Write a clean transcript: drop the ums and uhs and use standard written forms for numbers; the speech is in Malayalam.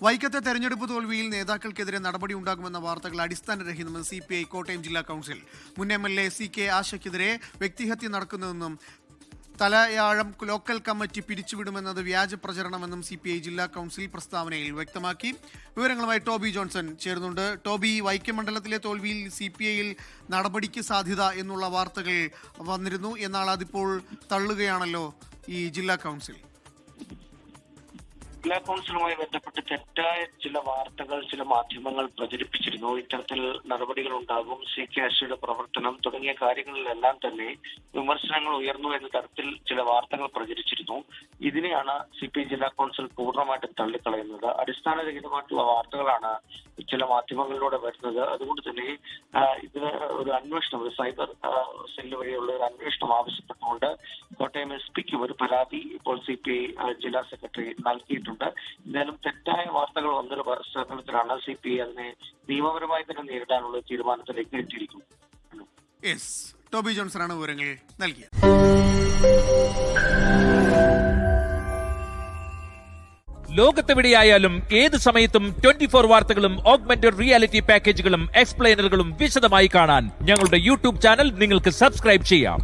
വൈക്കത്തെ തെരഞ്ഞെടുപ്പ് തോൽവിയിൽ നേതാക്കൾക്കെതിരെ നടപടി ഉണ്ടാകുമെന്ന വാർത്തകൾ അടിസ്ഥാനരഹിതമെന്ന് CPI കോട്ടയം ജില്ലാ കൗൺസിൽ. മുൻ MLA CK ആശയ്ക്കെതിരെ വ്യക്തിഹത്യ നടക്കുന്നതെന്നും തലയാഴം ലോക്കൽ കമ്മിറ്റി പിരിച്ചുവിടുമെന്നത് വ്യാജ പ്രചരണമെന്നും CPI ജില്ലാ കൗൺസിൽ പ്രസ്താവനയിൽ വ്യക്തമാക്കി. വിവരങ്ങളുമായി ടോബി ജോൺസൺ ചേരുന്നുണ്ട്. ടോബി, വൈക്കം മണ്ഡലത്തിലെ തോൽവിയിൽ CPIയിൽ നടപടിക്ക് സാധ്യത എന്നുള്ള വാർത്തകൾ വന്നിരുന്നു. എന്നാൽ അതിപ്പോൾ തള്ളുകയാണല്ലോ ഈ ജില്ലാ കൗൺസിൽ. ജില്ലാ കൗൺസിലുമായി ബന്ധപ്പെട്ട് തെറ്റായ ചില വാർത്തകൾ ചില മാധ്യമങ്ങൾ പ്രചരിപ്പിച്ചിരുന്നു. ഇത്തരത്തിൽ നടപടികൾ ഉണ്ടാകും, CK ആശയുടെ പ്രവർത്തനം തുടങ്ങിയ കാര്യങ്ങളിലെല്ലാം തന്നെ വിമർശനങ്ങൾ ഉയർന്നു എന്ന തരത്തിൽ ചില വാർത്തകൾ പ്രചരിച്ചിരുന്നു. ഇതിനെയാണ് CPI ജില്ലാ കൗൺസിൽ പൂർണ്ണമായിട്ടും തള്ളിക്കളയുന്നത്. അടിസ്ഥാനരഹിതമായിട്ടുള്ള വാർത്തകളാണ് ചില മാധ്യമങ്ങളിലൂടെ വരുന്നത്. അതുകൊണ്ട് തന്നെ ഇതിന് ഒരു അന്വേഷണം, ഒരു സൈബർ സെല്ല് വഴിയുള്ള ഒരു അന്വേഷണം ആവശ്യപ്പെട്ടുകൊണ്ട് കോട്ടയം SPക്ക് ഒരു പരാതി ഇപ്പോൾ CPI ജില്ലാ സെക്രട്ടറി നൽകിയിട്ടുണ്ട്. എന്തായാലും തെറ്റായ വാർത്തകൾ വന്നൊരു പശ്ചാത്തലത്തിലാണ് CPI അതിനെ നിയമപരമായി തന്നെ നേരിടാനുള്ള തീരുമാനത്തിലേക്ക് എത്തിയിരിക്കുന്നത്. ടോബി ജോൺസണാണ് വിവരങ്ങൾ നൽകിയത്. ലോകത്തെവിടെയായാലും ഏത് സമയത്തും 24 വാർത്തകളും ഓഗ്മെന്റഡ് റിയാലിറ്റി പാക്കേജുകളും എക്സ്പ്ലെയിനറുകളും വിശദമായി കാണാൻ ഞങ്ങളുടെ YouTube ചാനൽ നിങ്ങൾക്ക് സബ്സ്ക്രൈബ് ചെയ്യാം.